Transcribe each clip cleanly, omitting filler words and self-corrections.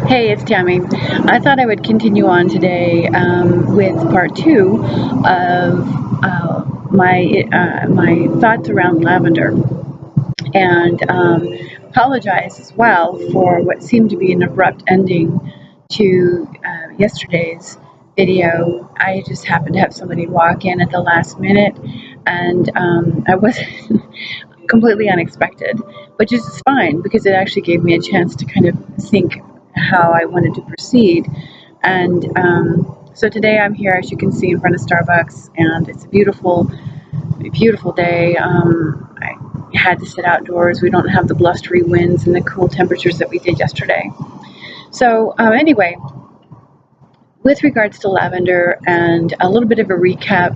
Hey, it's Tammy. I thought I would continue on today with part two of my thoughts around lavender, and apologize as well for what seemed to be an abrupt ending to yesterday's video. I just happened to have somebody walk in at the last minute, and I wasn't completely unexpected, which is fine because it actually gave me a chance to kind of think how I wanted to proceed. And so today I'm here, as you can see, in front of Starbucks, and it's a beautiful, beautiful day. I had to sit outdoors. We don't have the blustery winds and the cool temperatures that we did yesterday. So anyway, with regards to lavender and a little bit of a recap,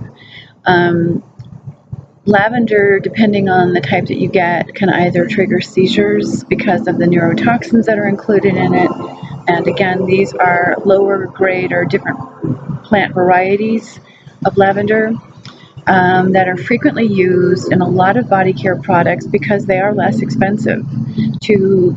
um, lavender, depending on the type that you get, can either trigger seizures because of the neurotoxins that are included in it. And again, these are lower grade or different plant varieties of lavender that are frequently used in a lot of body care products because they are less expensive to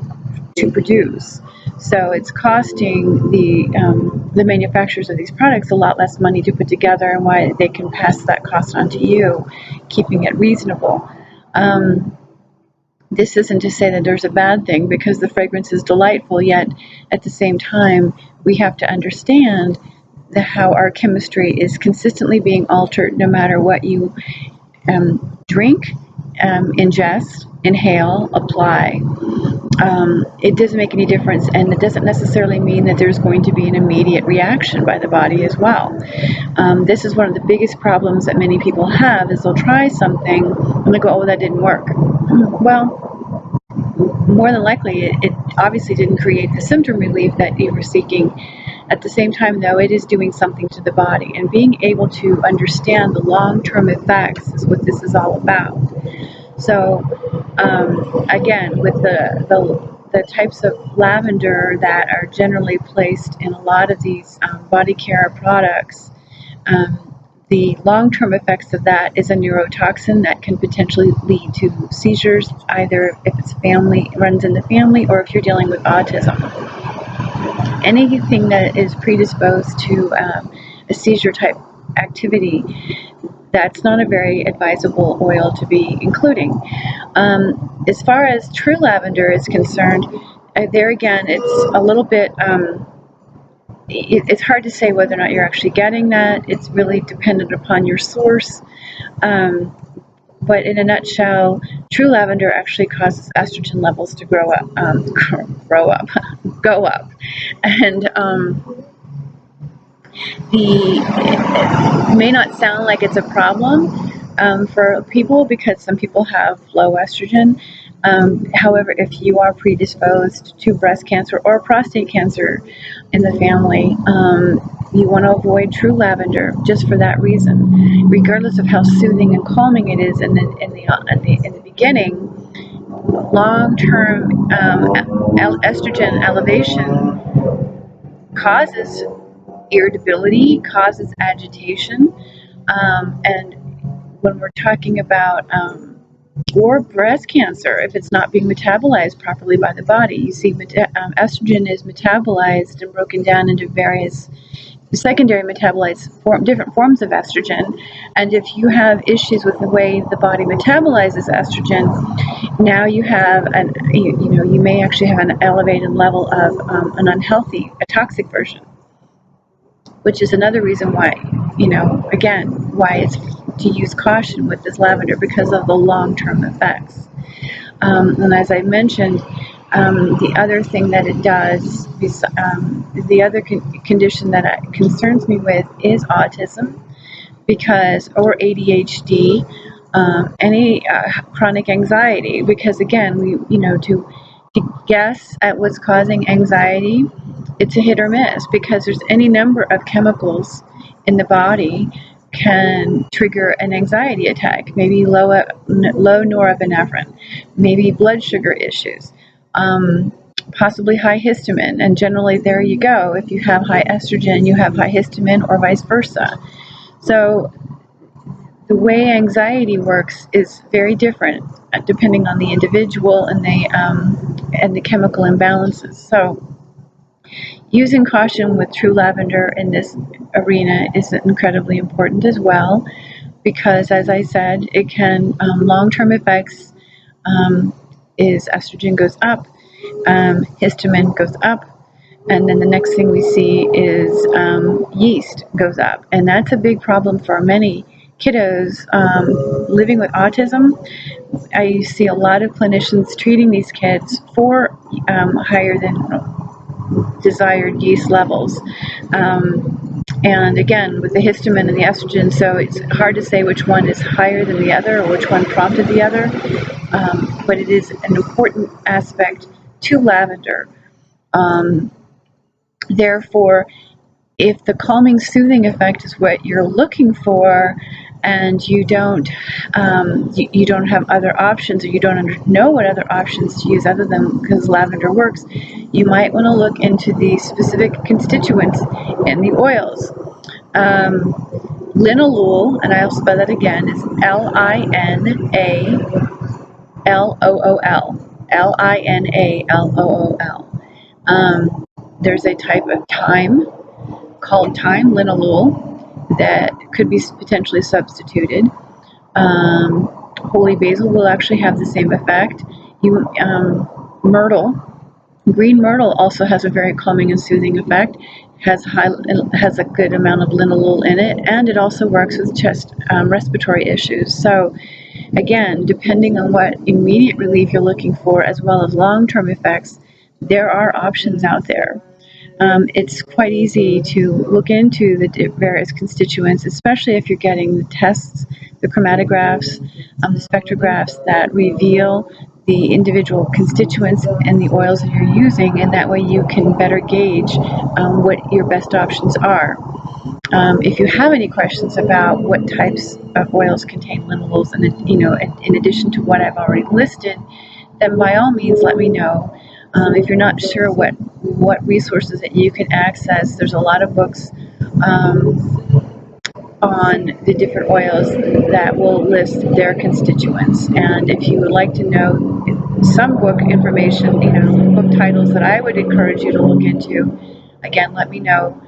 produce. So it's costing the manufacturers of these products a lot less money to put together, and why they can pass that cost on to you, keeping it reasonable. This isn't to say that there's a bad thing, because the fragrance is delightful, yet at the same time, we have to understand how our chemistry is consistently being altered no matter what you drink, ingest, inhale, apply. It doesn't make any difference, and it doesn't necessarily mean that there's going to be an immediate reaction by the body as well. This is one of the biggest problems that many people have, is they'll try something and they go, oh, that didn't work. Well, more than likely, it obviously didn't create the symptom relief that you were seeking. At the same time, though, it is doing something to the body, and being able to understand the long-term effects is what this is all about. So again, with the types of lavender that are generally placed in a lot of these body care products, the long-term effects of that is a neurotoxin that can potentially lead to seizures, either if it's runs in the family, or if you're dealing with autism. Anything that is predisposed to a seizure type activity, that's not a very advisable oil to be including. As far as true lavender is concerned, there again, it's a little bit, it's hard to say whether or not you're actually getting that. It's really dependent upon your source. But in a nutshell, true lavender actually causes estrogen levels to go up. And it may not sound like it's a problem for people, because some people have low estrogen. However, if you are predisposed to breast cancer or prostate cancer in the family, you want to avoid true lavender just for that reason. Regardless of how soothing and calming it is in the beginning, long-term estrogen elevation causes irritability, causes agitation, and when we're talking about or breast cancer, if it's not being metabolized properly by the body, you see estrogen is metabolized and broken down into various secondary metabolites, different forms of estrogen. And if you have issues with the way the body metabolizes estrogen, now you have you may actually have an elevated level of an unhealthy, a toxic version, which is another reason why, again, why it's to use caution with this lavender, because of the long-term effects. And as I mentioned, the other thing that it does, the other condition that concerns me with is autism, or ADHD, any chronic anxiety, because again, to guess at what's causing anxiety, it's a hit or miss, because there's any number of chemicals in the body can trigger an anxiety attack. Maybe low norepinephrine, maybe blood sugar issues, possibly high histamine, and generally there you go. If you have high estrogen, you have high histamine, or vice versa. So the way anxiety works is very different depending on the individual and the chemical imbalances. So Using caution with true lavender in this arena is incredibly important as well, because as I said, it can long-term effects is estrogen goes up, histamine goes up, and then the next thing we see is yeast goes up, and that's a big problem for many kiddos living with autism. I see a lot of clinicians treating these kids for higher than desired yeast levels. And again, with the histamine and the estrogen, so it's hard to say which one is higher than the other or which one prompted the other, but it is an important aspect to lavender. Therefore, if the calming, soothing effect is what you're looking for, and you don't have other options, or you don't know what other options to use other than because lavender works, you might want to look into the specific constituents in the oils. Linalool, and I'll spell that again, is Linalool. There's a type of thyme called thyme linalool that could be potentially substituted. Holy basil will actually have the same effect. Myrtle, green myrtle also has a very calming and soothing effect. Has a good amount of linalool in it, and it also works with chest respiratory issues. So again, depending on what immediate relief you're looking for, as well as long-term effects, there are options out there. It's quite easy to look into the various constituents, especially if you're getting the tests, the chromatographs, the spectrographs that reveal the individual constituents and the oils that you're using, and that way you can better gauge what your best options are. If you have any questions about what types of oils contain linalools, and in addition to what I've already listed, then by all means let me know. If you're not sure what resources that you can access, there's a lot of books on the different oils that will list their constituents. And if you would like to know some book information, book titles that I would encourage you to look into, again, let me know.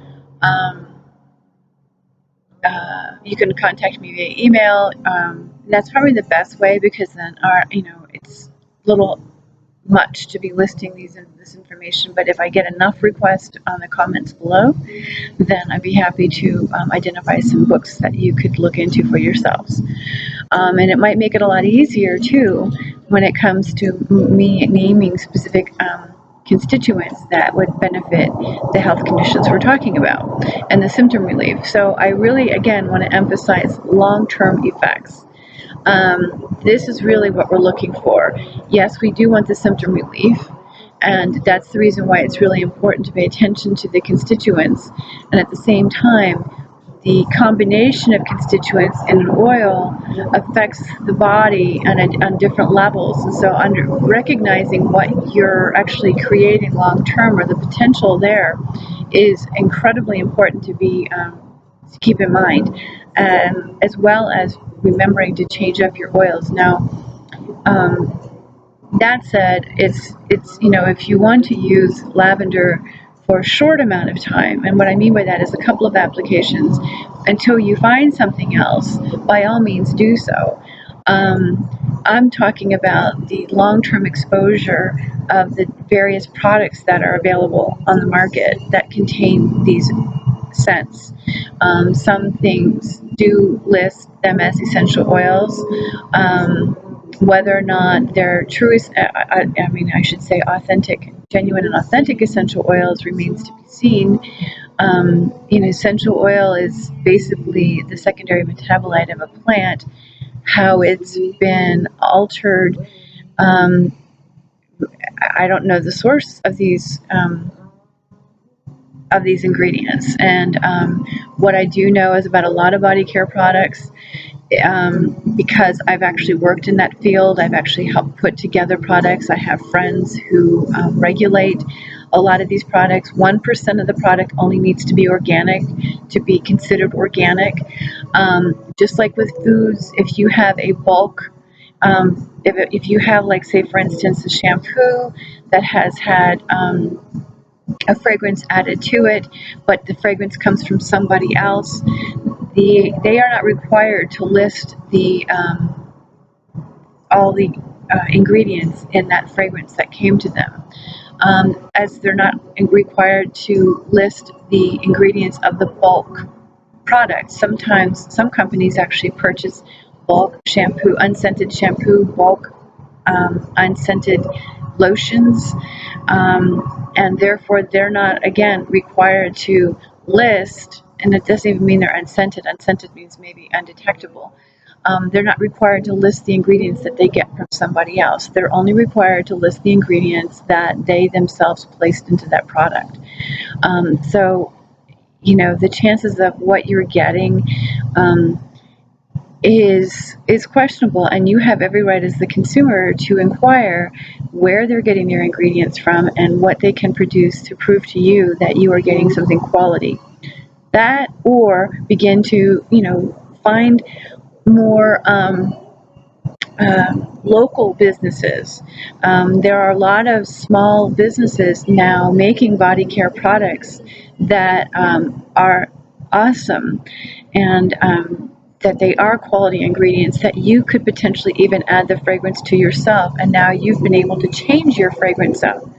You can contact me via email. That's probably the best way, because then it's a little much to be listing this information. But if I get enough requests on the comments below, then I'd be happy to identify some books that you could look into for yourselves. And it might make it a lot easier too when it comes to me naming specific constituents that would benefit the health conditions we're talking about and the symptom relief. So I really, again, want to emphasize long-term effects. This is really what we're looking for. Yes, we do want the symptom relief, and that's the reason why it's really important to pay attention to the constituents. And at the same time, the combination of constituents in an oil affects the body on different levels. And so recognizing what you're actually creating long term, or the potential there, is incredibly important to keep in mind, as well as remembering to change up your oils. Now, that said, it's if you want to use lavender for a short amount of time, and what I mean by that is a couple of applications until you find something else, by all means do so. I'm talking about the long-term exposure of the various products that are available on the market that contain these scents. Some things do list them as essential oils. Whether or not they're true, I should say authentic, genuine and authentic essential oils remains to be seen. Essential oil is basically the secondary metabolite of a plant. How it's been altered, I don't know the source of these ingredients. And what I do know is about a lot of body care products, because I've actually worked in that field. I've actually helped put together products. I have friends who regulate a lot of these products. 1% of the product only needs to be organic to be considered organic. Just like with foods, if you have a bulk, if you have, like, say for instance, a shampoo that has had a fragrance added to it, but the fragrance comes from somebody else, they are not required to list the all the ingredients in that fragrance that came to them, as they're not required to list the ingredients of the bulk product. Sometimes some companies actually purchase bulk shampoo, unscented shampoo, bulk unscented lotions, and therefore they're not, again, required to list, and it doesn't even mean they're unscented. Unscented means maybe undetectable. They're not required to list the ingredients that they get from somebody else. They're only required to list the ingredients that they themselves placed into that product. So, the chances of what you're getting is questionable, and you have every right as the consumer to inquire where they're getting their ingredients from and what they can produce to prove to you that you are getting something quality. That, or begin to find more local businesses. There are a lot of small businesses now making body care products that are awesome, and that they are quality ingredients that you could potentially even add the fragrance to yourself, and now you've been able to change your fragrance up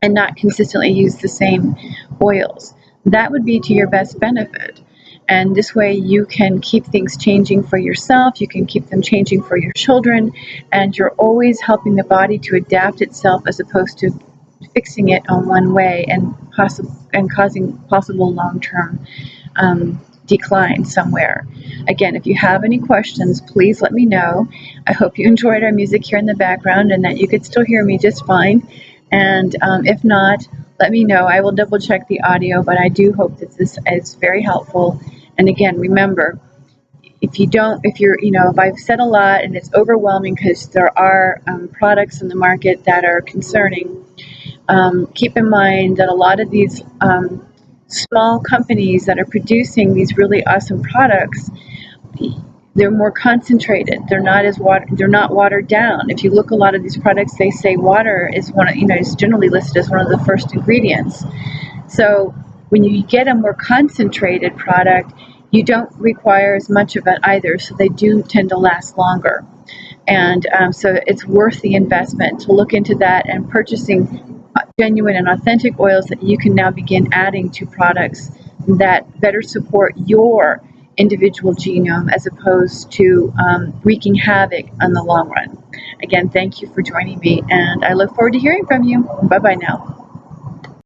and not consistently use the same oils. That would be to your best benefit. And this way you can keep things changing for yourself, you can keep them changing for your children, and you're always helping the body to adapt itself as opposed to fixing it on one way and causing possible long-term decline somewhere. Again, if you have any questions, please let me know. I hope you enjoyed our music here in the background and that you could still hear me just fine. And if not, let me know. I will double check the audio, but I do hope that this is very helpful. And again, remember, if I've said a lot and it's overwhelming because there are products in the market that are concerning, keep in mind that a lot of these small companies that are producing these really awesome products, they're more concentrated. They're not watered down. If you look, a lot of these products, they say water is is generally listed as one of the first ingredients. So when you get a more concentrated product, you don't require as much of it either. So they do tend to last longer. And so it's worth the investment to look into that and purchasing genuine and authentic oils that you can now begin adding to products that better support your individual genome as opposed to wreaking havoc on the long run. Again, thank you for joining me, and I look forward to hearing from you. Bye-bye now.